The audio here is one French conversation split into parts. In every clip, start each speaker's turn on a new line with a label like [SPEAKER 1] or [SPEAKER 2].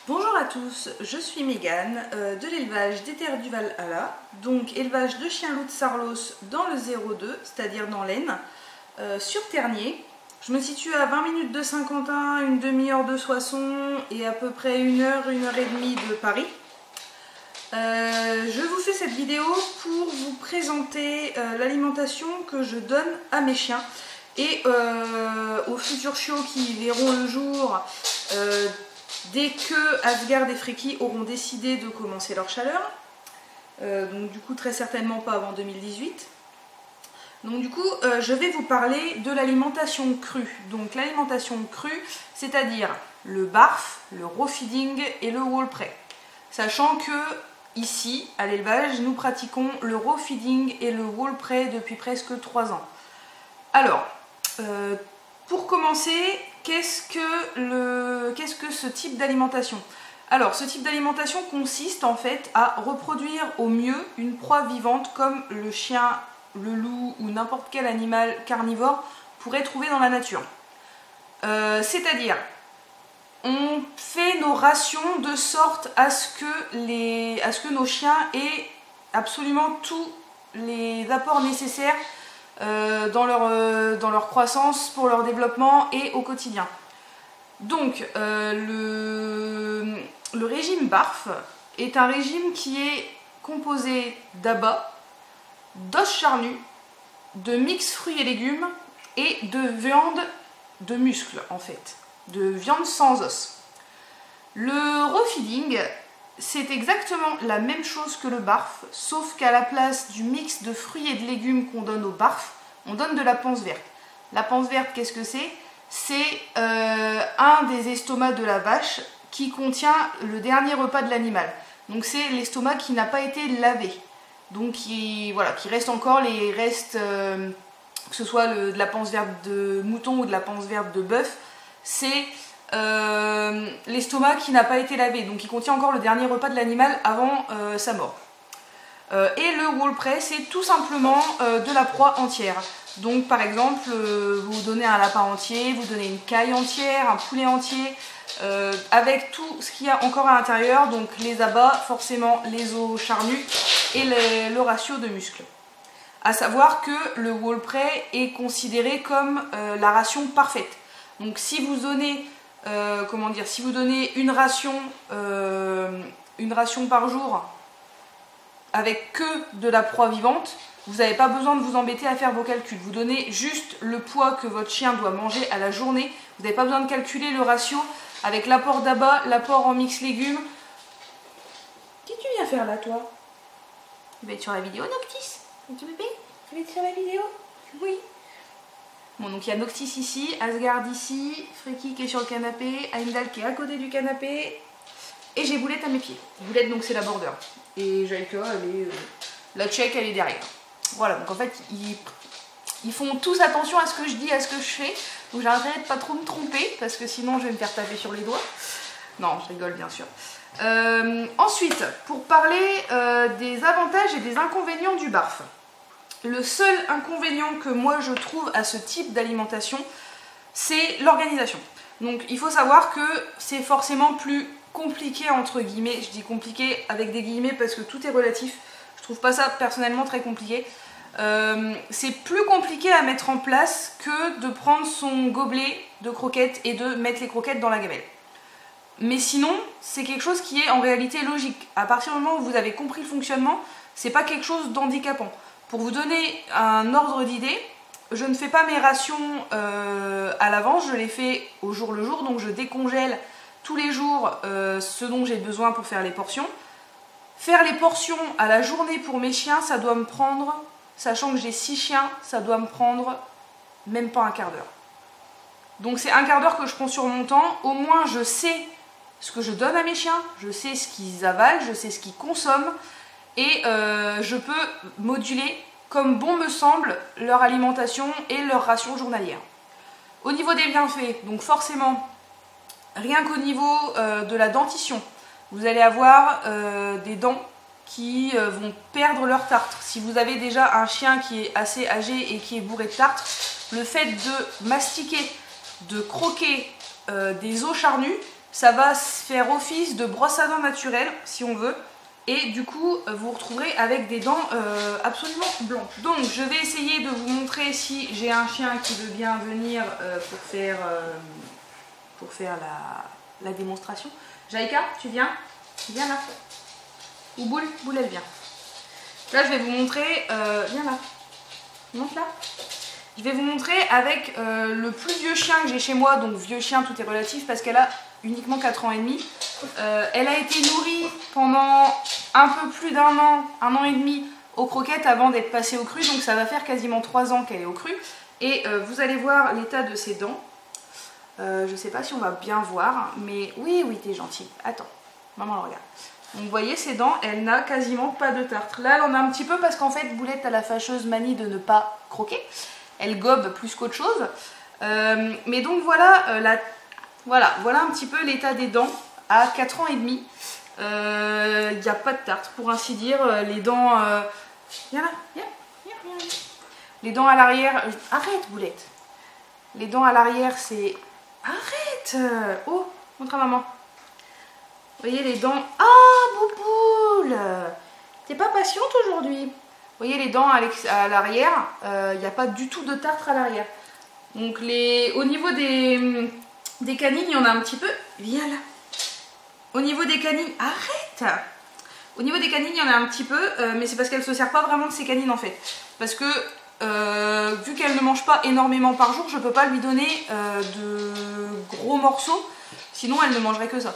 [SPEAKER 1] Bonjour à tous, je suis Mégane de l'élevage des Terres du Valhalla, donc élevage de chiens loups de Sarlos dans le 02, c'est-à-dire dans l'Aisne, sur Ternier. Je me situe à 20 minutes de Saint-Quentin, une demi-heure de Soissons et à peu près une heure et demie de Paris. Je vous fais cette vidéo pour vous présenter l'alimentation que je donne à mes chiens et aux futurs chiots qui verront le jour dès que Asgard et Freaky auront décidé de commencer leur chaleur. Donc du coup très certainement pas avant 2018. Donc du coup je vais vous parler de l'alimentation crue. Donc l'alimentation crue, c'est-à-dire le barf, le raw feeding et le wall prey. Sachant que ici à l'élevage nous pratiquons le raw feeding et le wall prey depuis presque 3 ans. Alors pour commencer, qu'est-ce que ce type d'alimentation? Alors, ce type d'alimentation consiste en fait à reproduire au mieux une proie vivante comme le chien, le loup ou n'importe quel animal carnivore pourrait trouver dans la nature. C'est-à-dire, on fait nos rations de sorte à ce que nos chiens aient absolument tous les apports nécessaires dans leur croissance, pour leur développement et au quotidien. Donc le régime BARF est un régime qui est composé d'abats, d'os charnus, de mix fruits et légumes et de viande de muscles en fait, de viande sans os. Le raw feeding, c'est exactement la même chose que le barf, sauf qu'à la place du mix de fruits et de légumes qu'on donne au barf, on donne de la panse verte. La panse verte, qu'est-ce que c'est? C'est un des estomacs de la vache qui contient le dernier repas de l'animal. Donc c'est l'estomac qui n'a pas été lavé. Donc qui reste encore les restes, que ce soit de la panse verte de mouton ou de la panse verte de bœuf, c'est l'estomac qui n'a pas été lavé, donc qui contient encore le dernier repas de l'animal avant sa mort. Et le wall prey, c'est tout simplement de la proie entière. Donc par exemple, vous donnez un lapin entier, vous donnez une caille entière, un poulet entier, avec tout ce qu'il y a encore à l'intérieur, donc les abats, forcément les os charnus et le ratio de muscles. A savoir que le wall prey est considéré comme la ration parfaite. Donc si vous donnez si vous donnez une ration par jour avec que de la proie vivante, vous n'avez pas besoin de vous embêter à faire vos calculs. Vous donnez juste le poids que votre chien doit manger à la journée. Vous n'avez pas besoin de calculer le ratio avec l'apport d'abat, l'apport en mix légumes. Qu'est-ce que tu viens faire là, toi? Tu vas être sur la vidéo, Noctis? Petit bébé? Tu vas être sur la vidéo? Oui. Bon, donc il y a Noctis ici, Asgard ici, Freaky qui est sur le canapé, Heimdall qui est à côté du canapé, et j'ai Boulette à mes pieds. Boulette, donc c'est la border. Et Jaika, la tchèque, elle est derrière. Voilà, donc en fait, ils font tous attention à ce que je dis, à ce que je fais. Donc j'ai intérêt de pas trop me tromper, parce que sinon je vais me faire taper sur les doigts. Non, je rigole bien sûr. Ensuite, pour parler des avantages et des inconvénients du barf. Le seul inconvénient que moi je trouve à ce type d'alimentation, c'est l'organisation. Donc il faut savoir que c'est forcément plus compliqué entre guillemets, je dis compliqué avec des guillemets parce que tout est relatif, je trouve pas ça personnellement très compliqué. C'est plus compliqué à mettre en place que de prendre son gobelet de croquettes et de mettre les croquettes dans la gamelle. Mais sinon, c'est quelque chose qui est en réalité logique. À partir du moment où vous avez compris le fonctionnement, c'est pas quelque chose d'handicapant. Pour vous donner un ordre d'idée, je ne fais pas mes rations à l'avance, je les fais au jour le jour, donc je décongèle tous les jours ce dont j'ai besoin pour faire les portions. Faire les portions à la journée pour mes chiens, ça doit me prendre, sachant que j'ai 6 chiens, ça doit me prendre même pas un quart d'heure. Donc c'est un quart d'heure que je prends sur mon temps, au moins je sais ce que je donne à mes chiens, je sais ce qu'ils avalent, je sais ce qu'ils consomment, et je peux moduler comme bon me semble leur alimentation et leur ration journalière. Au niveau des bienfaits, donc forcément, rien qu'au niveau de la dentition, vous allez avoir des dents qui vont perdre leur tartre. Si vous avez déjà un chien qui est assez âgé et qui est bourré de tartre, le fait de mastiquer, de croquer des os charnus, ça va faire office de brosse à dents naturelle si on veut. Et du coup, vous vous retrouverez avec des dents absolument blanches. Donc, je vais essayer de vous montrer si j'ai un chien qui veut bien venir pour faire la démonstration. Jaïka, tu viens? Viens là. Ou Boule? Boule, elle vient. Là, je vais vous montrer... viens là. Monte là. Je vais vous montrer avec le plus vieux chien que j'ai chez moi. Donc, vieux chien, tout est relatif parce qu'elle a uniquement 4 ans et demi. Elle a été nourrie pendant un peu plus d'un an et demi aux croquettes avant d'être passée au cru. Donc ça va faire quasiment 3 ans qu'elle est au cru. Et vous allez voir l'état de ses dents. Je sais pas si on va bien voir, mais oui, t'es gentille. Attends, maman le regarde. Donc vous voyez ses dents, elle n'a quasiment pas de tartre. Là elle en a un petit peu parce qu'en fait Boulette a la fâcheuse manie de ne pas croquer. Elle gobe plus qu'autre chose. Mais donc voilà voilà un petit peu l'état des dents à 4 ans et demi. Il n'y a pas de tartre pour ainsi dire. Les dents... Viens là, viens. Les dents à l'arrière... Arrête Boulette. Les dents à l'arrière c'est... Arrête. Oh, montre à maman. Vous voyez les dents... Ah, Bouboule, t'es pas patiente aujourd'hui. Vous voyez les dents à l'arrière, il n'y a pas du tout de tartre à l'arrière. Donc au niveau des canines, il y en a un petit peu. Viens là. Au niveau des canines, arrête. Au niveau des canines, il y en a un petit peu, mais c'est parce qu'elle ne se sert pas vraiment de ses canines en fait. Parce que vu qu'elle ne mange pas énormément par jour, je ne peux pas lui donner de gros morceaux, sinon elle ne mangerait que ça.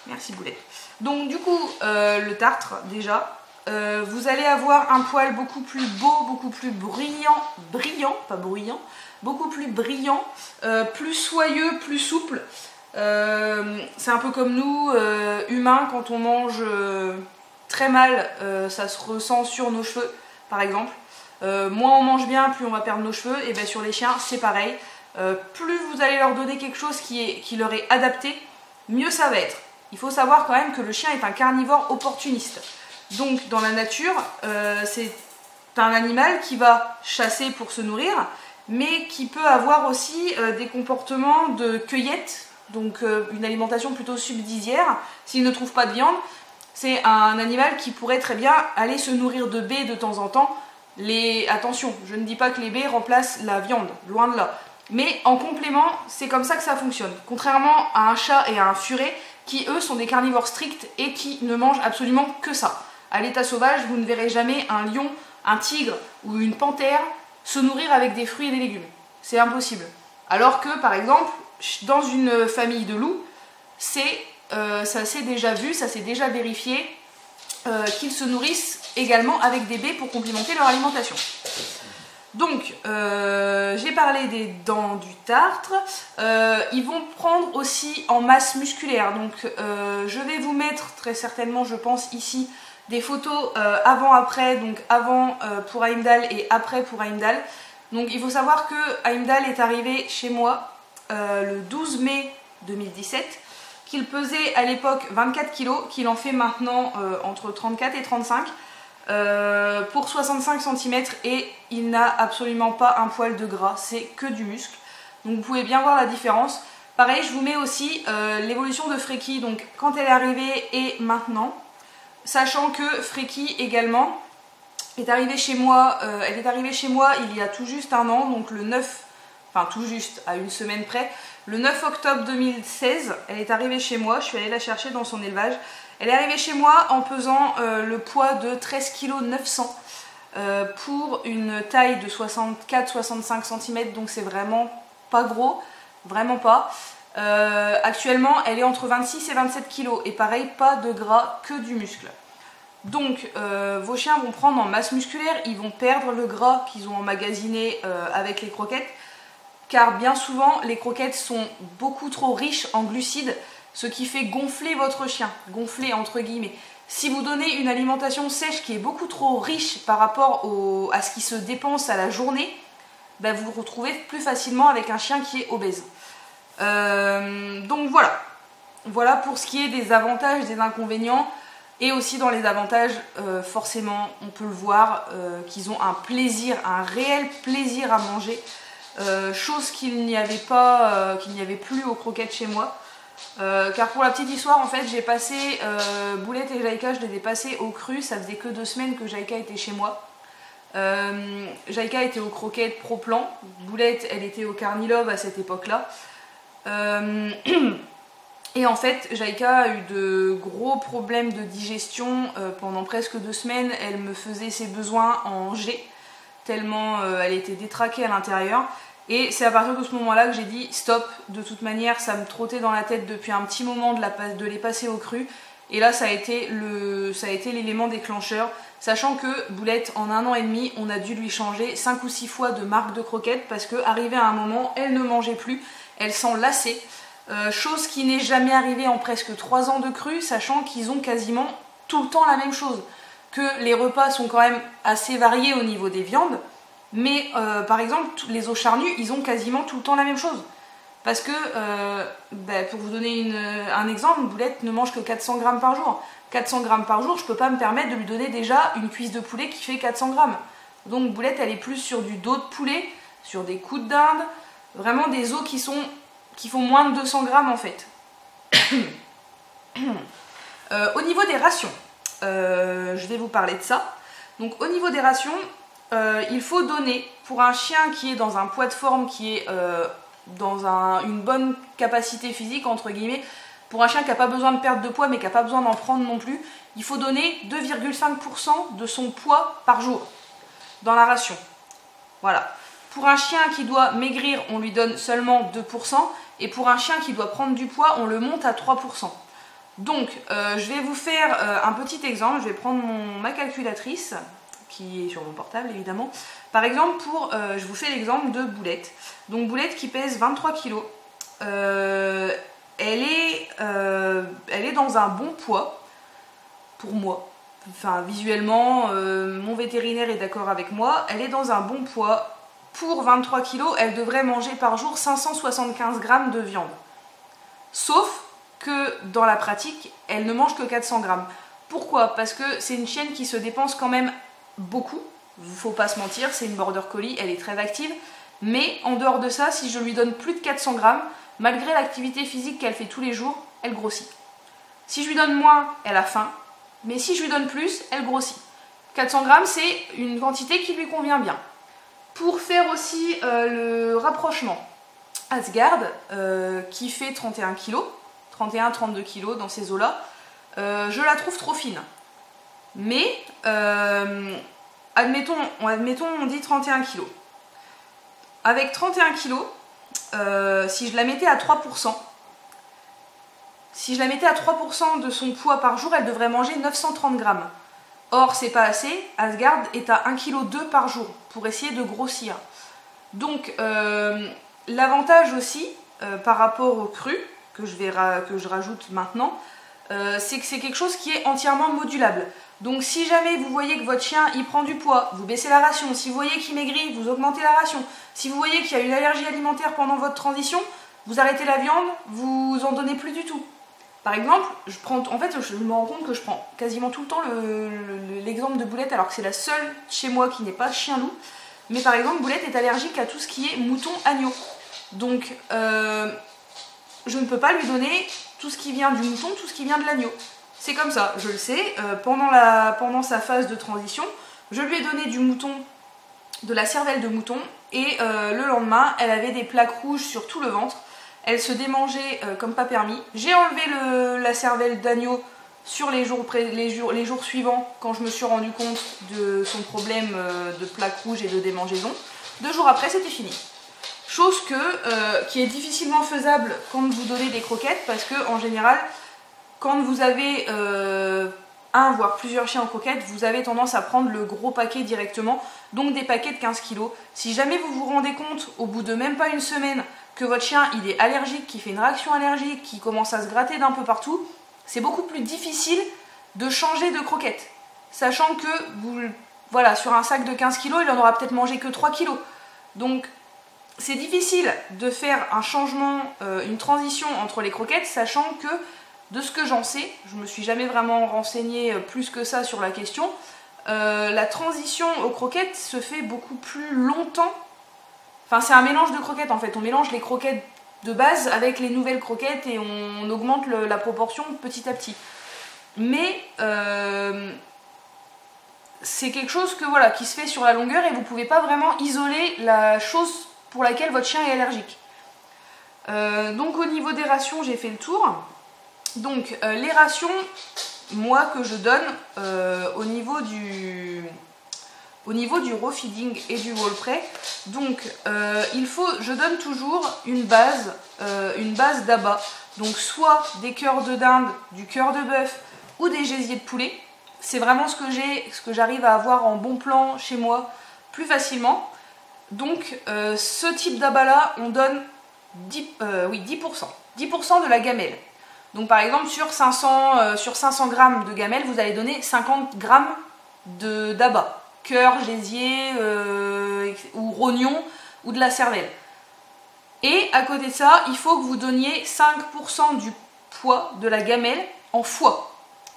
[SPEAKER 1] Merci Boulette. Donc du coup, le tartre déjà, vous allez avoir un poil beaucoup plus beau, beaucoup plus brillant, pas bruyant, beaucoup plus brillant, plus soyeux, plus souple. C'est un peu comme nous, humains, quand on mange très mal, ça se ressent sur nos cheveux, par exemple. Moins on mange bien, plus on va perdre nos cheveux. Et bien sur les chiens, c'est pareil. Plus vous allez leur donner quelque chose qui leur est adapté, mieux ça va être. Il faut savoir quand même que le chien est un carnivore opportuniste. Donc dans la nature, c'est un animal qui va chasser pour se nourrir, mais qui peut avoir aussi des comportements de cueillette, donc une alimentation plutôt subsidiaire. S'il ne trouve pas de viande, c'est un animal qui pourrait très bien aller se nourrir de baies de temps en temps. Attention, je ne dis pas que les baies remplacent la viande, loin de là. Mais en complément, c'est comme ça que ça fonctionne. Contrairement à un chat et à un furet, qui eux sont des carnivores stricts et qui ne mangent absolument que ça. À l'état sauvage, vous ne verrez jamais un lion, un tigre ou une panthère se nourrir avec des fruits et des légumes. C'est impossible. Alors que, par exemple, dans une famille de loups, ça s'est déjà vu, ça s'est déjà vérifié qu'ils se nourrissent également avec des baies pour complémenter leur alimentation. Donc, j'ai parlé des dents du tartre. Ils vont prendre aussi en masse musculaire. Donc, je vais vous mettre très certainement, je pense, ici, des photos avant-après. Donc, avant pour Heimdall et après pour Heimdall. Donc, il faut savoir que Heimdall est arrivé chez moi le 12 mai 2017. Qu'il pesait à l'époque 24 kg, qu'il en fait maintenant entre 34 et 35 pour 65 cm et il n'a absolument pas un poil de gras, c'est que du muscle. Donc vous pouvez bien voir la différence. Pareil, je vous mets aussi l'évolution de Freaky, donc quand elle est arrivée et maintenant, sachant que Freaky également est arrivée chez moi, elle est arrivée chez moi il y a tout juste un an, donc le 9, enfin tout juste à une semaine près, le 9 octobre 2016, elle est arrivée chez moi, je suis allée la chercher dans son élevage. Elle est arrivée chez moi en pesant le poids de 13 kg 900 pour une taille de 64-65 cm, donc c'est vraiment pas gros, vraiment pas. Actuellement, elle est entre 26 et 27 kg et pareil, pas de gras, que du muscle. Donc vos chiens vont prendre en masse musculaire, ils vont perdre le gras qu'ils ont emmagasiné avec les croquettes, car bien souvent les croquettes sont beaucoup trop riches en glucides, ce qui fait gonfler votre chien, gonfler entre guillemets. Si vous donnez une alimentation sèche qui est beaucoup trop riche par rapport à ce qui se dépense à la journée, ben vous vous retrouvez plus facilement avec un chien qui est obèse. Donc voilà. Voilà pour ce qui est des avantages, des inconvénients. Et aussi dans les avantages, forcément, on peut le voir, qu'ils ont un plaisir, un réel plaisir à manger. Chose qu'il n'y avait pas, qu'il n'y avait plus aux croquettes chez moi. Car pour la petite histoire, en fait, j'ai passé Boulette et Jaïka, je les ai passés au cru. Ça faisait que 2 semaines que Jaïka était chez moi. Jaïka était aux croquettes Pro Plan. Boulette, elle était au Carnilove à cette époque-là. Et en fait, Jaïka a eu de gros problèmes de digestion pendant presque 2 semaines. Elle me faisait ses besoins en jet, tellement elle était détraquée à l'intérieur. Et c'est à partir de ce moment-là que j'ai dit stop. De toute manière, ça me trottait dans la tête depuis un petit moment de les passer au cru. Et là, ça a été l'élément déclencheur. Sachant que Boulette, en 1 an et demi, on a dû lui changer 5 ou 6 fois de marque de croquettes parce qu'arrivée à un moment, elle ne mangeait plus. Elle s'en lassait. Chose qui n'est jamais arrivée en presque 3 ans de cru, sachant qu'ils ont quasiment tout le temps la même chose. Que les repas sont quand même assez variés au niveau des viandes. Mais par exemple, les os charnus, ils ont quasiment tout le temps la même chose. Parce que, pour vous donner un exemple, Boulette ne mange que 400 grammes par jour. 400 grammes par jour, je peux pas me permettre de lui donner déjà une cuisse de poulet qui fait 400 grammes. Donc Boulette, elle est plus sur du dos de poulet, sur des coudes d'Inde, vraiment des os qui font moins de 200 grammes en fait. Au niveau des rations, je vais vous parler de ça. Donc au niveau des rations, il faut donner pour un chien qui est dans un poids de forme, qui est dans une bonne capacité physique, entre guillemets, pour un chien qui n'a pas besoin de perdre de poids mais qui n'a pas besoin d'en prendre non plus, il faut donner 2,5% de son poids par jour dans la ration. Voilà. Pour un chien qui doit maigrir, on lui donne seulement 2%, et pour un chien qui doit prendre du poids, on le monte à 3%. Donc, je vais vous faire un petit exemple. Je vais prendre ma calculatrice, qui est sur mon portable évidemment. Par exemple, je vous fais l'exemple de Boulette. Donc Boulette qui pèse 23 kg, elle est dans un bon poids pour moi. Enfin, visuellement, mon vétérinaire est d'accord avec moi. Elle est dans un bon poids. Pour 23 kg, elle devrait manger par jour 575 grammes de viande. Sauf que dans la pratique, elle ne mange que 400 grammes. Pourquoi? Parce que c'est une chienne qui se dépense quand même beaucoup. Faut pas se mentir, c'est une border collie, elle est très active. Mais en dehors de ça, si je lui donne plus de 400 grammes, malgré l'activité physique qu'elle fait tous les jours, elle grossit. Si je lui donne moins, elle a faim. Mais si je lui donne plus, elle grossit. 400 grammes, c'est une quantité qui lui convient bien. Pour faire aussi le rapprochement, Asgard, qui fait 31 kg, 31-32 kg dans ces eaux-là, je la trouve trop fine. Mais, admettons, on dit 31 kg. Avec 31 kg, si je la mettais à 3%, de son poids par jour, elle devrait manger 930 grammes. Or, c'est pas assez. Asgard est à 1,2 kg par jour pour essayer de grossir. Donc, l'avantage aussi, par rapport au cru, que je rajoute maintenant, c'est que c'est quelque chose qui est entièrement modulable. Donc, si jamais vous voyez que votre chien il prend du poids, vous baissez la ration. Si vous voyez qu'il maigrit, vous augmentez la ration. Si vous voyez qu'il y a une allergie alimentaire pendant votre transition, vous arrêtez la viande, vous en donnez plus du tout. Par exemple, je me rends compte que je prends quasiment tout le temps l'exemple de Boulette, alors que c'est la seule chez moi qui n'est pas chien-loup. Mais par exemple, Boulette est allergique à tout ce qui est mouton-agneau. Donc, je ne peux pas lui donner tout ce qui vient du mouton, tout ce qui vient de l'agneau. C'est comme ça, je le sais. Pendant sa phase de transition, je lui ai donné du mouton, de la cervelle de mouton, et le lendemain, elle avait des plaques rouges sur tout le ventre. Elle se démangeait comme pas permis. J'ai enlevé la cervelle d'agneau sur les jours suivants, quand je me suis rendu compte de son problème de plaques rouges et de démangeaison. 2 jours après, c'était fini. Chose qui est difficilement faisable quand vous donnez des croquettes, parce que en général, quand vous avez un voire plusieurs chiens en croquettes, vous avez tendance à prendre le gros paquet directement, donc des paquets de 15 kg. Si jamais vous vous rendez compte, au bout de même pas une semaine, que votre chien il est allergique, qu'il fait une réaction allergique, qu'il commence à se gratter d'un peu partout, c'est beaucoup plus difficile de changer de croquette. Sachant que, sur un sac de 15 kg, il en aura peut-être mangé que 3 kg. Donc, c'est difficile de faire un changement, une transition entre les croquettes, sachant que, de ce que j'en sais, je me suis jamais vraiment renseignée plus que ça sur la question, la transition aux croquettes se fait beaucoup plus longtemps. Enfin, c'est un mélange de croquettes en fait. On mélange les croquettes de base avec les nouvelles croquettes et on augmente la proportion petit à petit. Mais c'est quelque chose que, voilà, qui se fait sur la longueur et vous ne pouvez pas vraiment isoler la chose pour laquelle votre chien est allergique. Donc au niveau des rations, j'ai fait le tour. Donc les rations, moi, que je donne au niveau du raw feeding et du wall prey, donc je donne toujours une base d'abat. Donc soit des cœurs de dinde, du cœur de bœuf ou des gésiers de poulet. C'est vraiment ce que j'arrive à avoir en bon plan chez moi plus facilement. Donc ce type d'abat là, on donne 10% de la gamelle. Donc par exemple sur 500 grammes de gamelle, vous allez donner 50 grammes d'abat. Cœur, gésier ou rognon ou de la cervelle. Et à côté de ça, il faut que vous donniez 5% du poids de la gamelle en foie.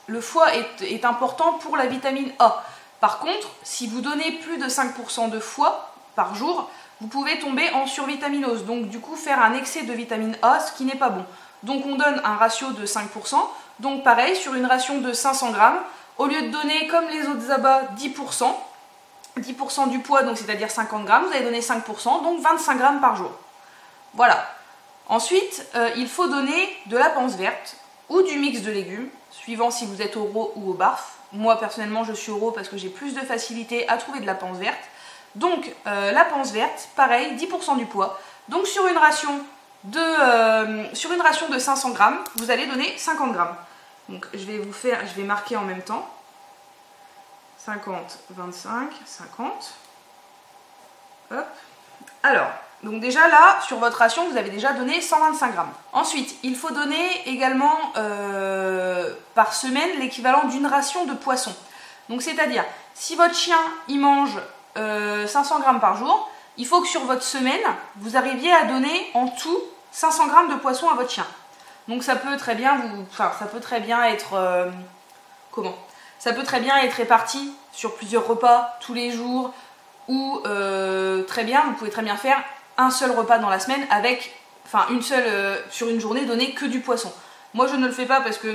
[SPEAKER 1] Le foie est important pour la vitamine A. Par contre, si vous donnez plus de 5% de foie par jour, vous pouvez tomber en survitaminose. Donc du coup faire un excès de vitamine A, ce qui n'est pas bon. Donc on donne un ratio de 5%. Donc pareil, sur une ration de 500 grammes, au lieu de donner comme les autres abats 10% du poids, donc c'est-à-dire 50 grammes, vous allez donner 5%, donc 25 grammes par jour. Voilà. Ensuite, il faut donner de la panse verte ou du mix de légumes, suivant si vous êtes au raw ou au barf. Moi, personnellement, je suis au raw parce que j'ai plus de facilité à trouver de la panse verte. Donc, la panse verte, pareil, 10% du poids. Donc, sur une ration de 500 grammes, vous allez donner 50 grammes. Donc, je vais marquer en même temps. 50, 25, 50. Hop. Alors, donc déjà là, sur votre ration, vous avez déjà donné 125 grammes. Ensuite, il faut donner également par semaine l'équivalent d'une ration de poisson. Donc c'est-à-dire, si votre chien il mange 500 grammes par jour, il faut que sur votre semaine, vous arriviez à donner en tout 500 grammes de poisson à votre chien. Donc ça peut très bien être ça peut très bien être réparti sur plusieurs repas tous les jours ou vous pouvez très bien faire un seul repas dans la semaine avec, sur une journée donner que du poisson. Moi je ne le fais pas parce que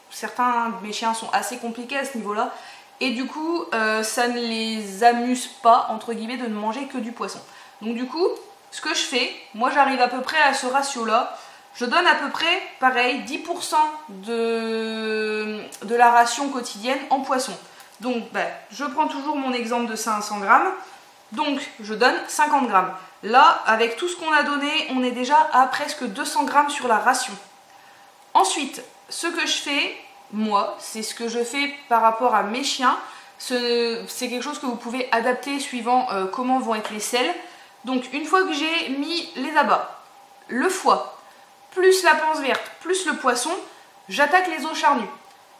[SPEAKER 1] certains de mes chiens sont assez compliqués à ce niveau-là et du coup ça ne les amuse pas entre guillemets de ne manger que du poisson. Donc du coup, ce que je fais, moi j'arrive à peu près à ce ratio-là. Je donne à peu près, pareil, 10% de la ration quotidienne en poisson. Donc, je prends toujours mon exemple de 500 grammes. Donc, je donne 50 grammes. Là, avec tout ce qu'on a donné, on est déjà à presque 200 grammes sur la ration. Ensuite, ce que je fais, moi, c'est ce que je fais par rapport à mes chiens. C'est quelque chose que vous pouvez adapter suivant comment vont être les selles. Donc, une fois que j'ai mis les abats, le foie, plus la panse verte, plus le poisson, j'attaque les os charnus.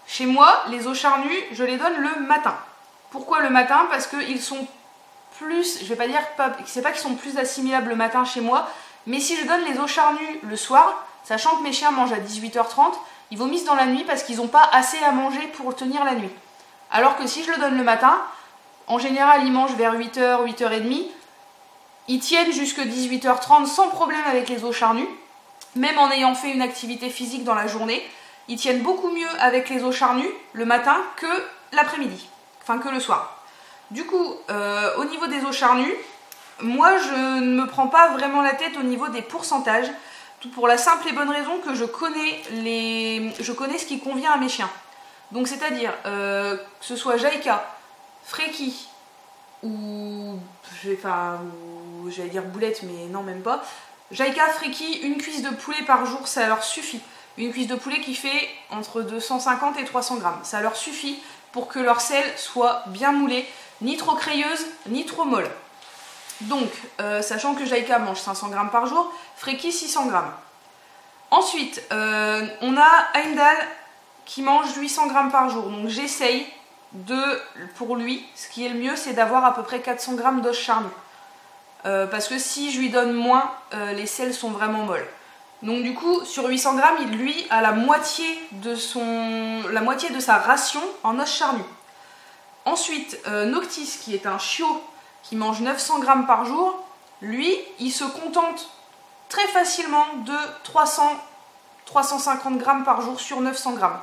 [SPEAKER 1] Chez moi, les os charnus, je les donne le matin. Pourquoi le matin? Parce qu'ils sont plus, je vais pas dire, c'est pas qu'ils sont plus assimilables le matin chez moi, mais si je donne les os charnus le soir, sachant que mes chiens mangent à 18h30, ils vomissent dans la nuit parce qu'ils n'ont pas assez à manger pour tenir la nuit. Alors que si je le donne le matin, en général, ils mangent vers 8h, 8h30, ils tiennent jusque 18h30 sans problème avec les os charnus. Même en ayant fait une activité physique dans la journée, ils tiennent beaucoup mieux avec les os charnus le matin que l'après-midi, que le soir. Du coup, au niveau des os charnus, moi je ne me prends pas vraiment la tête au niveau des pourcentages, tout pour la simple et bonne raison que je connais ce qui convient à mes chiens. Donc c'est-à-dire, que ce soit Jaïka, Freki, ou j'allais dire boulette, mais non, même pas. Jaïka, Freki, une cuisse de poulet par jour, ça leur suffit. Une cuisse de poulet qui fait entre 250 et 300 grammes. Ça leur suffit pour que leur selle soit bien moulée, ni trop crayeuse, ni trop molle. Donc, sachant que Jaïka mange 500 grammes par jour, Freki 600 grammes. Ensuite, on a Heimdall qui mange 800 grammes par jour. Donc j'essaye pour lui, ce qui est le mieux, c'est d'avoir à peu près 400 grammes d'os charnus. Parce que si je lui donne moins, les selles sont vraiment molles. Donc du coup, sur 800 grammes, lui a la moitié de sa ration en os charnus. Ensuite, Noctis, qui est un chiot qui mange 900 grammes par jour, lui, il se contente très facilement de 300-350 grammes par jour sur 900 grammes.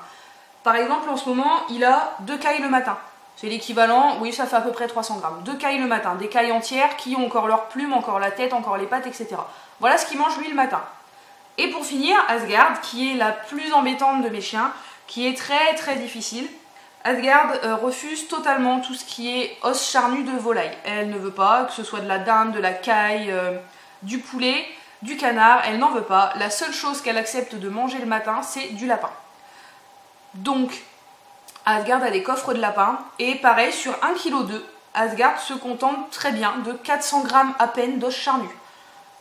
[SPEAKER 1] Par exemple, en ce moment, il a 2 cailles le matin. C'est l'équivalent, oui, ça fait à peu près 300 grammes. 2 cailles le matin, des cailles entières qui ont encore leurs plumes, encore la tête, encore les pattes, etc. Voilà ce qu'il mange lui le matin. Et pour finir, Asgard, qui est la plus embêtante de mes chiens, qui est très très difficile. Asgard refuse totalement tout ce qui est os charnu de volaille. Elle ne veut pas que ce soit de la dinde, de la caille, du poulet, du canard, elle n'en veut pas. La seule chose qu'elle accepte de manger le matin, c'est du lapin. Donc, Asgard a des coffres de lapin, et pareil, sur 1,2 kg, Asgard se contente très bien de 400 grammes à peine d'os charnu.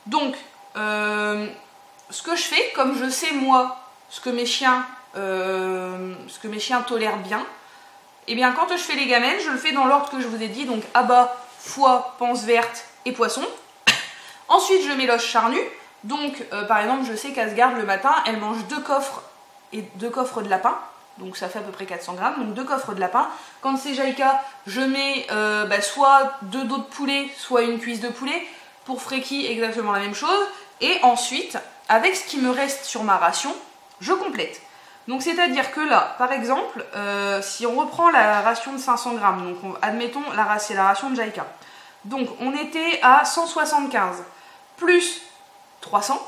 [SPEAKER 1] Donc, ce que je fais, comme je sais moi ce que mes chiens tolèrent bien, et bien quand je fais les gamelles, je le fais dans l'ordre que je vous ai dit, donc abats, foie, panse verte et poisson. Ensuite, je mets l'os charnu. Donc, par exemple, je sais qu'Asgard, le matin, elle mange 2 coffres et 2 coffres de lapin. Donc, ça fait à peu près 400 grammes. Donc, 2 coffres de lapin. Quand c'est Jaïka, je mets soit 2 dos de poulet, soit une cuisse de poulet. Pour Freki, exactement la même chose. Et ensuite, avec ce qui me reste sur ma ration, je complète. Donc, c'est-à-dire que là, par exemple, si on reprend la ration de 500 grammes, donc admettons, c'est la ration de Jaïka. Donc, on était à 175 plus 300,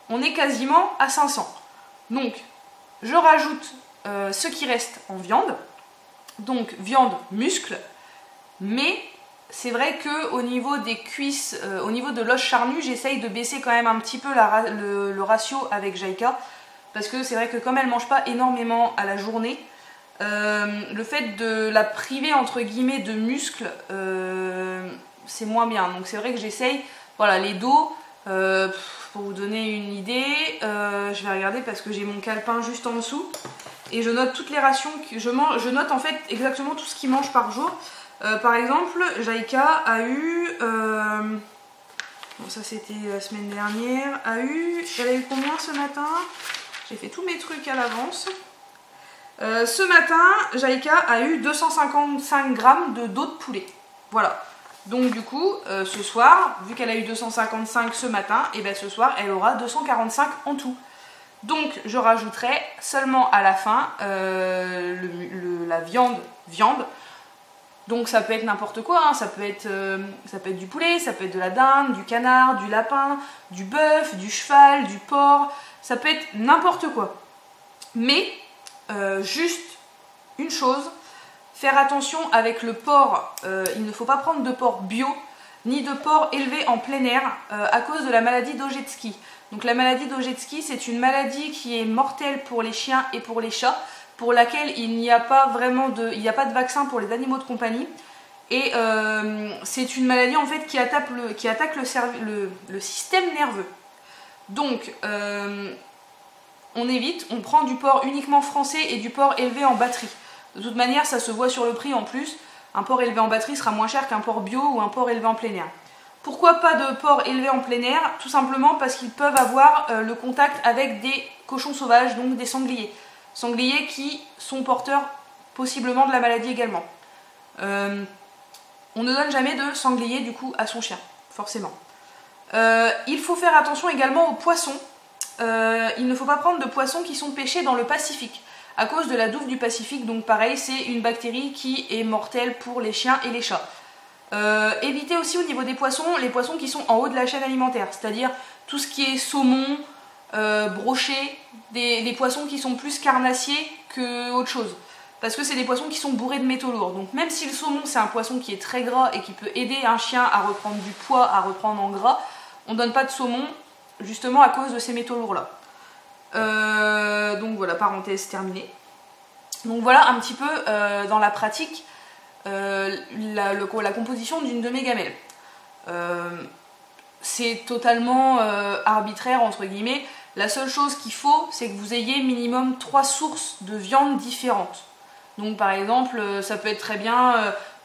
[SPEAKER 1] on est quasiment à 500. Donc, je rajoute ce qui reste en viande. Donc, viande, muscle. Mais, c'est vrai qu'au niveau des cuisses, au niveau de l'os charnu, j'essaye de baisser quand même un petit peu le ratio avec Jaïka. Parce que c'est vrai que comme elle ne mange pas énormément à la journée, le fait de la priver entre guillemets de muscles, c'est moins bien. Donc c'est vrai que j'essaye, voilà, les dos, pour vous donner une idée, je vais regarder parce que j'ai mon calepin juste en dessous. Et je note toutes les rations que je mange, je note en fait exactement tout ce qu'il mange par jour. Par exemple, Jaïka a eu, bon ça c'était la semaine dernière, elle a eu combien ce matin? J'ai fait tous mes trucs à l'avance. Ce matin, Jaïka a eu 255 grammes de dos de poulet. Voilà. Donc du coup, ce soir, vu qu'elle a eu 255 ce matin, et bien ce soir, elle aura 245 en tout. Donc je rajouterai seulement à la fin la viande. Donc ça peut être n'importe quoi, hein. Ça peut être du poulet, ça peut être de la dinde, du canard, du lapin, du bœuf, du cheval, du porc. Ça peut être n'importe quoi. Mais, juste une chose, faire attention avec le porc. Il ne faut pas prendre de porc bio, ni de porc élevé en plein air, à cause de la maladie d'Ojetski. Donc la maladie d'Ojetski, c'est une maladie qui est mortelle pour les chiens et pour les chats, pour laquelle il n'y a pas de vaccin pour les animaux de compagnie. Et c'est une maladie en fait qui attaque le système nerveux. Donc, on évite, on prend du porc uniquement français et du porc élevé en batterie. De toute manière, ça se voit sur le prix en plus. Un porc élevé en batterie sera moins cher qu'un porc bio ou un porc élevé en plein air. Pourquoi pas de porc élevé en plein air? Tout simplement parce qu'ils peuvent avoir le contact avec des cochons sauvages, donc des sangliers. Sangliers qui sont porteurs possiblement de la maladie également. On ne donne jamais de sanglier du coup à son chien, forcément. Il faut faire attention également aux poissons. Il ne faut pas prendre de poissons qui sont pêchés dans le Pacifique, à cause de la douve du Pacifique. Donc pareil, c'est une bactérie qui est mortelle pour les chiens et les chats. Évitez aussi au niveau des poissons, les poissons qui sont en haut de la chaîne alimentaire, c'est-à-dire tout ce qui est saumon, brochet, des poissons qui sont plus carnassiers que autre chose. Parce que c'est des poissons qui sont bourrés de métaux lourds. Donc même si le saumon c'est un poisson qui est très gras et qui peut aider un chien à reprendre du poids, à reprendre en gras, on ne donne pas de saumon justement à cause de ces métaux lourds là. Donc voilà, parenthèse terminée. Donc voilà un petit peu dans la pratique la composition d'une de mes gamelles. C'est totalement arbitraire entre guillemets. La seule chose qu'il faut, c'est que vous ayez minimum 3 sources de viande différentes. Donc par exemple, ça peut être très bien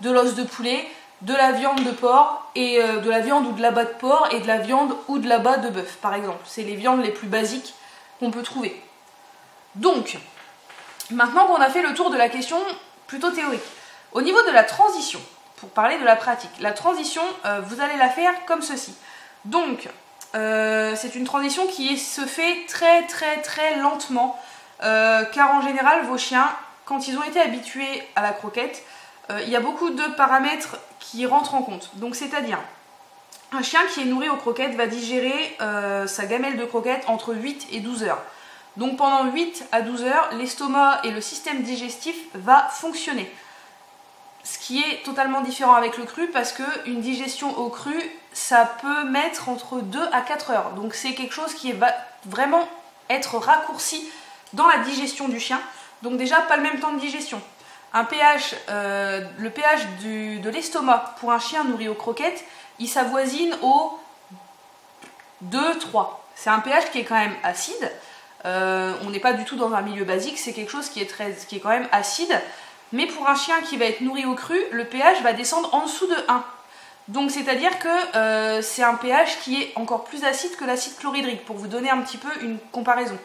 [SPEAKER 1] de l'os de poulet, de la viande de porc, et de la viande ou de l'abat de porc, et de la viande ou de l'abat de bœuf, par exemple. C'est les viandes les plus basiques qu'on peut trouver. Donc, maintenant qu'on a fait le tour de la question plutôt théorique, au niveau de la transition, pour parler de la pratique, la transition, vous allez la faire comme ceci. Donc, c'est une transition qui se fait très lentement, car en général vos chiens, quand ils ont été habitués à la croquette, il y a beaucoup de paramètres qui rentrent en compte. Donc c'est-à-dire, un chien qui est nourri aux croquettes va digérer sa gamelle de croquettes entre 8 et 12 heures. Donc pendant 8 à 12 heures, l'estomac et le système digestif va fonctionner. Ce qui est totalement différent avec le cru, parce qu'une digestion au cru, ça peut mettre entre 2 à 4 heures. Donc c'est quelque chose qui va vraiment être raccourci dans la digestion du chien. Donc déjà, pas le même temps de digestion. Le pH de l'estomac pour un chien nourri aux croquettes, il s'avoisine au 2-3. C'est un pH qui est quand même acide. On n'est pas du tout dans un milieu basique, c'est quelque chose qui est quand même acide. Mais pour un chien qui va être nourri au cru, le pH va descendre en dessous de 1. Donc c'est-à-dire que c'est un pH qui est encore plus acide que l'acide chlorhydrique, pour vous donner un petit peu une comparaison.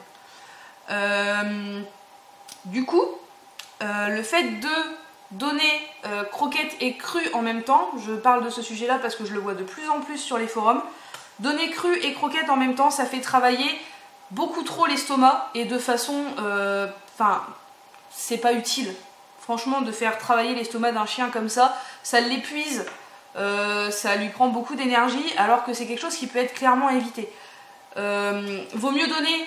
[SPEAKER 1] Du coup, le fait de donner croquettes et cru en même temps, je parle de ce sujet-là parce que je le vois de plus en plus sur les forums, donner cru et croquettes en même temps, ça fait travailler beaucoup trop l'estomac et de façon... c'est pas utile. Franchement, de faire travailler l'estomac d'un chien comme ça l'épuise, ça lui prend beaucoup d'énergie, alors que c'est quelque chose qui peut être clairement évité. Vaut mieux donner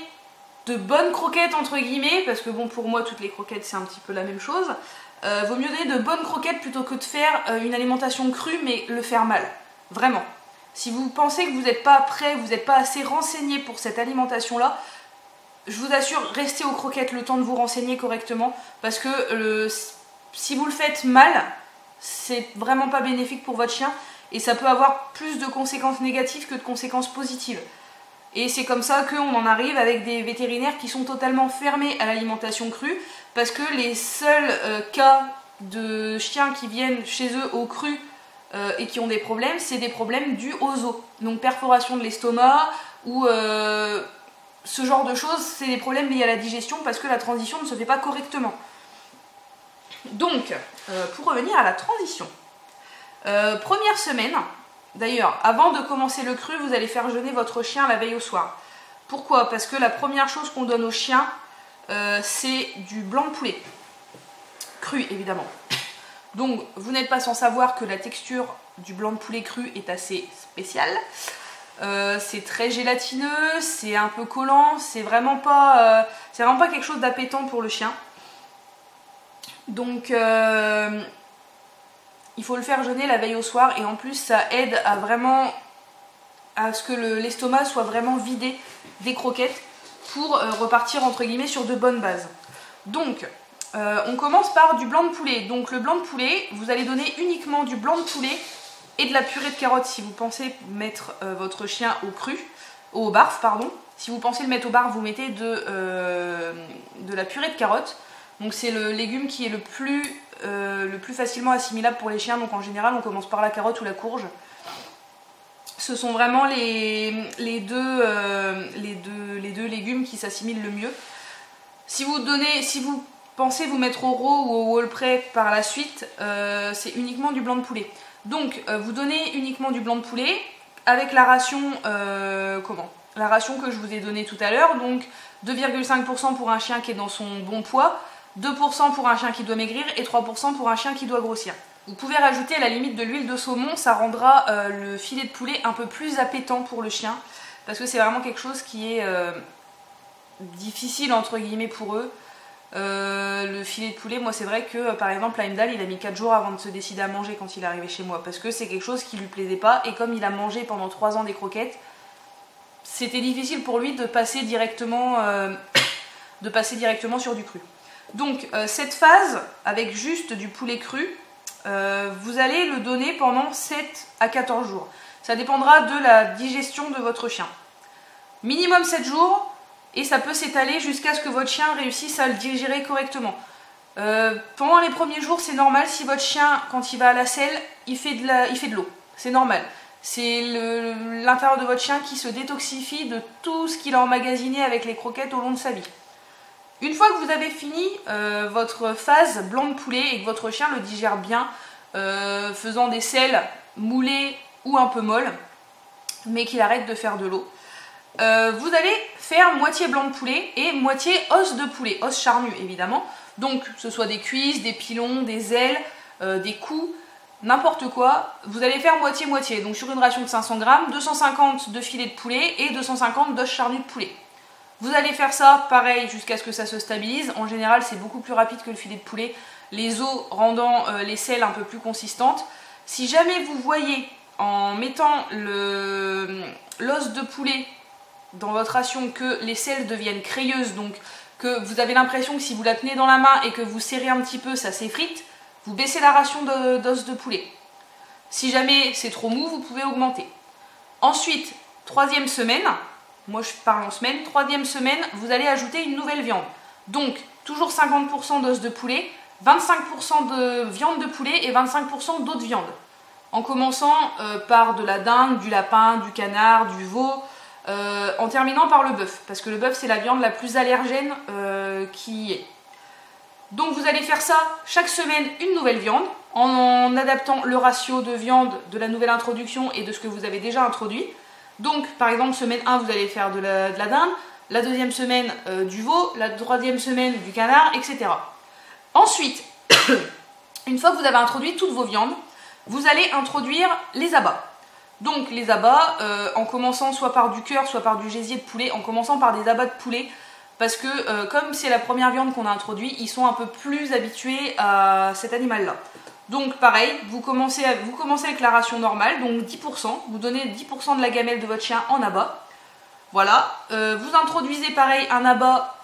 [SPEAKER 1] de bonnes croquettes, entre guillemets, parce que bon, pour moi, toutes les croquettes, c'est un petit peu la même chose. Vaut mieux donner de bonnes croquettes plutôt que de faire une alimentation crue, mais le faire mal. Vraiment. Si vous pensez que vous n'êtes pas prêt, vous n'êtes pas assez renseigné pour cette alimentation-là, je vous assure, restez aux croquettes le temps de vous renseigner correctement, parce que si vous le faites mal, c'est vraiment pas bénéfique pour votre chien, et ça peut avoir plus de conséquences négatives que de conséquences positives. Et c'est comme ça qu'on en arrive avec des vétérinaires qui sont totalement fermés à l'alimentation crue, parce que les seuls cas de chiens qui viennent chez eux au cru et qui ont des problèmes, c'est des problèmes dus aux os. Donc perforation de l'estomac ou... ce genre de choses, c'est des problèmes liés à la digestion parce que la transition ne se fait pas correctement. Donc, pour revenir à la transition, première semaine, d'ailleurs, avant de commencer le cru, vous allez faire jeûner votre chien la veille au soir. Pourquoi? Parce que la première chose qu'on donne au chien, c'est du blanc de poulet. Cru, évidemment. Donc, vous n'êtes pas sans savoir que la texture du blanc de poulet cru est assez spéciale. C'est très gélatineux, c'est un peu collant, c'est vraiment pas quelque chose d'appétant pour le chien. Donc il faut le faire jeûner la veille au soir, et en plus ça aide à ce que l'estomac soit vraiment vidé des croquettes pour repartir entre guillemets sur de bonnes bases. Donc on commence par du blanc de poulet. Donc le blanc de poulet, vous allez donner uniquement du blanc de poulet et de la purée de carottes si vous pensez mettre votre chien au barf, pardon. Si vous pensez le mettre au barf, vous mettez de la purée de carottes. Donc c'est le légume qui est le plus facilement assimilable pour les chiens. Donc en général, on commence par la carotte ou la courge. Ce sont vraiment les deux légumes qui s'assimilent le mieux. Si vous pensez vous mettre au raw ou au whole prep par la suite, c'est uniquement du blanc de poulet. Donc vous donnez uniquement du blanc de poulet avec la ration la ration que je vous ai donnée tout à l'heure, donc 2,5% pour un chien qui est dans son bon poids, 2% pour un chien qui doit maigrir et 3% pour un chien qui doit grossir. Vous pouvez rajouter à la limite de l'huile de saumon, ça rendra le filet de poulet un peu plus appétant pour le chien, parce que c'est vraiment quelque chose qui est difficile entre guillemets pour eux. Le filet de poulet, moi c'est vrai que par exemple Heimdall il a mis 4 jours avant de se décider à manger quand il est arrivé chez moi, parce que c'est quelque chose qui lui plaisait pas, et comme il a mangé pendant 3 ans des croquettes, c'était difficile pour lui de passer directement sur du cru. Donc cette phase avec juste du poulet cru, vous allez le donner pendant 7 à 14 jours. Ça dépendra de la digestion de votre chien. Minimum 7 jours, et ça peut s'étaler jusqu'à ce que votre chien réussisse à le digérer correctement. Pendant les premiers jours, c'est normal si votre chien, quand il va à la selle, il fait de l'eau. C'est normal. C'est l'intérieur de votre chien qui se détoxifie de tout ce qu'il a emmagasiné avec les croquettes au long de sa vie. Une fois que vous avez fini votre phase blanc de poulet et que votre chien le digère bien, faisant des selles moulées ou un peu molles, mais qu'il arrête de faire de l'eau. Vous allez faire moitié blanc de poulet et moitié os de poulet, os charnu évidemment. Donc que ce soit des cuisses, des pilons, des ailes, des coups, n'importe quoi. Vous allez faire moitié-moitié. Donc sur une ration de 500 grammes, 250 de filets de poulet et 250 d'os charnu de poulet. Vous allez faire ça pareil jusqu'à ce que ça se stabilise. En général c'est beaucoup plus rapide que le filet de poulet, les os rendant les selles un peu plus consistantes. Si jamais vous voyez en mettant l'os de poulet dans votre ration que les selles deviennent crayeuses, donc que vous avez l'impression que si vous la tenez dans la main et que vous serrez un petit peu, ça s'effrite, vous baissez la ration d'os de poulet. Si jamais c'est trop mou, vous pouvez augmenter. Ensuite, troisième semaine, moi je parle en semaine, troisième semaine, vous allez ajouter une nouvelle viande. Donc, toujours 50% d'os de poulet, 25% de viande de poulet et 25% d'autres viandes. En commençant par de la dinde, du lapin, du canard, du veau, en terminant par le bœuf, parce que le bœuf c'est la viande la plus allergène qui est. Donc vous allez faire ça chaque semaine, une nouvelle viande, en adaptant le ratio de viande de la nouvelle introduction et de ce que vous avez déjà introduit. Donc par exemple semaine 1 vous allez faire de la dinde, la deuxième semaine du veau, la troisième semaine du canard, etc. Ensuite, une fois que vous avez introduit toutes vos viandes, vous allez introduire les abats. Donc les abats, en commençant soit par du cœur, soit par du gésier de poulet, en commençant par des abats de poulet, parce que comme c'est la première viande qu'on a introduite, ils sont un peu plus habitués à cet animal-là. Donc pareil, vous commencez avec la ration normale, donc 10%, vous donnez 10% de la gamelle de votre chien en abat. Voilà, vous introduisez pareil un abat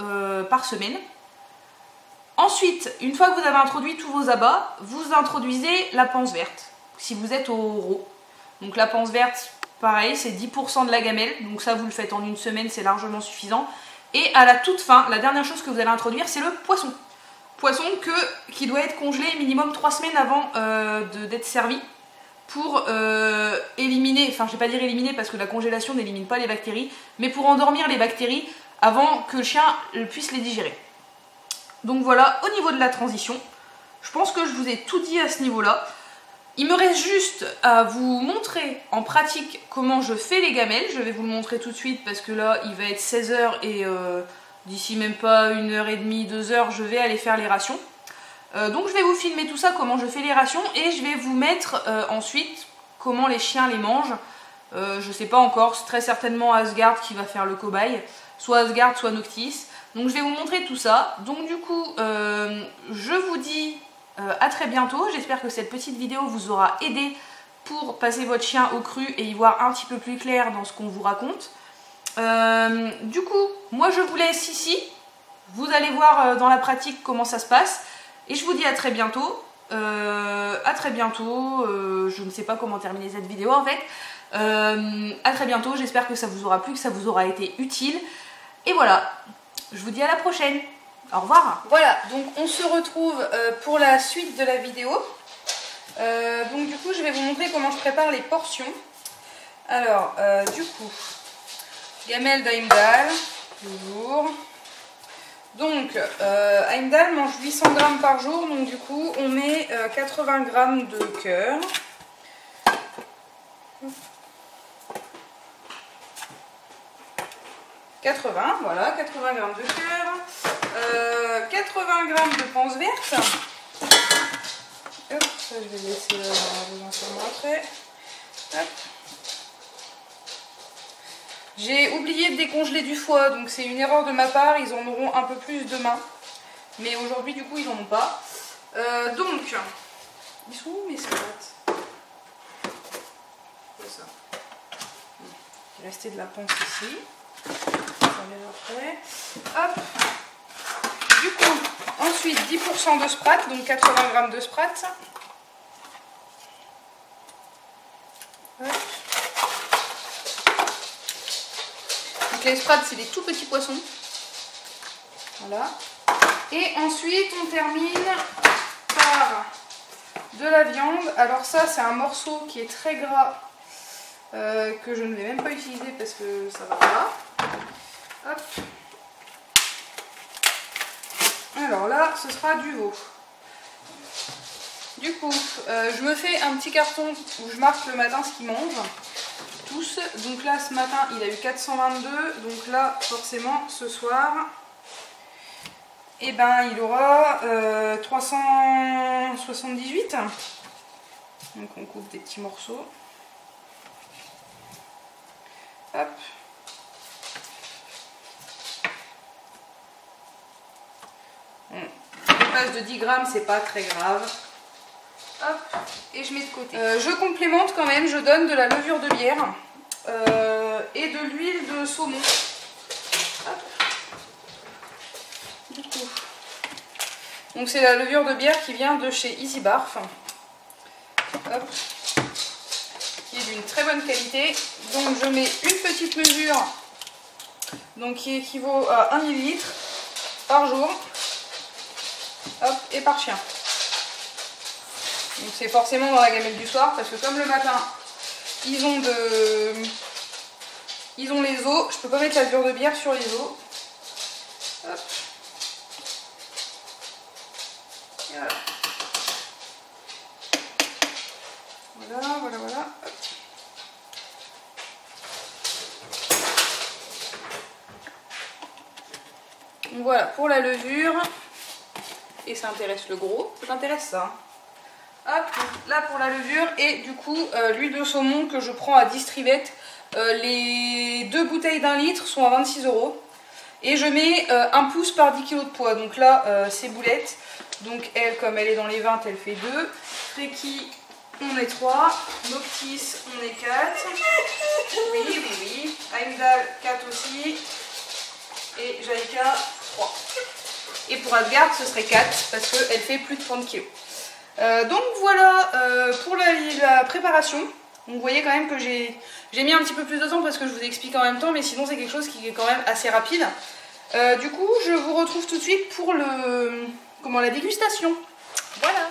[SPEAKER 1] par semaine. Ensuite, une fois que vous avez introduit tous vos abats, vous introduisez la panse verte, si vous êtes au rot. Donc la panse verte, pareil, c'est 10% de la gamelle, donc ça vous le faites en une semaine, c'est largement suffisant. Et à la toute fin, la dernière chose que vous allez introduire, c'est le poisson. Poisson qui doit être congelé minimum 3 semaines avant d'être servi pour éliminer, enfin je ne vais pas dire éliminer parce que la congélation n'élimine pas les bactéries, mais pour endormir les bactéries avant que le chien puisse les digérer. Donc voilà, au niveau de la transition, je pense que je vous ai tout dit à ce niveau-là. Il me reste juste à vous montrer en pratique comment je fais les gamelles. Je vais vous le montrer tout de suite parce que là, il va être 16 h et d'ici même pas 1h30, 2 h, je vais aller faire les rations. Donc je vais vous filmer tout ça, comment je fais les rations, et je vais vous mettre ensuite comment les chiens les mangent. Je sais pas encore, c'est très certainement Asgard qui va faire le cobaye, soit Asgard, soit Noctis. Donc je vais vous montrer tout ça. Donc du coup, je vous dis à très bientôt. J'espère que cette petite vidéo vous aura aidé pour passer votre chien au cru et y voir un petit peu plus clair dans ce qu'on vous raconte. Du coup, moi je vous laisse ici. Vous allez voir dans la pratique comment ça se passe. Et je vous dis à très bientôt. Je ne sais pas comment terminer cette vidéo en fait. À très bientôt. J'espère que ça vous aura plu, que ça vous aura été utile. Et voilà. Je vous dis à la prochaine. Au revoir. Voilà, donc on se retrouve pour la suite de la vidéo. Donc du coup, je vais vous montrer comment je prépare les portions. Alors, du coup, gamelle d'Heimdall, toujours. Donc, Heimdall mange 800 grammes par jour, donc du coup, on met 80 grammes de cœur. 80, voilà, 80 grammes de cœur, 80 grammes de panse verte. Hop, ça je vais laisser vous en après. Hop. J'ai oublié de décongeler du foie, donc c'est une erreur de ma part, ils en auront un peu plus demain. Mais aujourd'hui, du coup, ils n'en ont pas. Donc, ils sont où mes squats? C'est ça. Il est resté de la panse ici. Après. Hop. Du coup, ensuite 10% de sprat, donc 80 grammes de sprat. Hop. Donc les sprats, c'est des tout petits poissons. Voilà. Et ensuite, on termine par de la viande. Alors ça, c'est un morceau qui est très gras, que je ne vais même pas utiliser parce que ça va pas. Hop. Alors là, ce sera du veau. Du coup, je me fais un petit carton où je marque le matin ce qu'il mange. pouces. Donc là ce matin il a eu 422, donc là forcément ce soir et ben il aura 378. Donc on coupe des petits morceaux. Hop. Bon. Une passe de 10 grammes, c'est pas très grave. Hop. Et je mets de côté. Je complémente quand même, je donne de la levure de bière et de l'huile de saumon. Hop. Du coup. Donc c'est la levure de bière qui vient de chez Easy Barf. Hop. Qui est d'une très bonne qualité. Donc je mets une petite mesure, donc qui équivaut à 1 ml par jour. Hop, et par chien. Donc c'est forcément dans la gamelle du soir parce que comme le matin ils ont les os, je peux pas mettre la levure de bière sur les os. Hop. Et voilà. Voilà. Hop. Donc voilà pour la levure. Et ça intéresse le gros. Ça t'intéresse ça? Hop, là pour la levure et du coup l'huile de saumon que je prends à Distribet. Les 2 bouteilles d'1 litre sont à 26 €. Et je mets 1 pouce par 10 kg de poids. Donc là c'est boulette. Donc elle, comme elle est dans les 20, elle fait 2. Freki, on est 3. Noctis, on est 4. Oui. Heimdall, 4 aussi. Et Jaïka, 3. Et pour Asgard, ce serait 4 parce qu'elle fait plus de 30 kg. Donc voilà pour la préparation. Donc vous voyez quand même que j'ai mis un petit peu plus de temps parce que je vous explique en même temps, mais sinon c'est quelque chose qui est quand même assez rapide. Du coup, je vous retrouve tout de suite pour la dégustation. Voilà.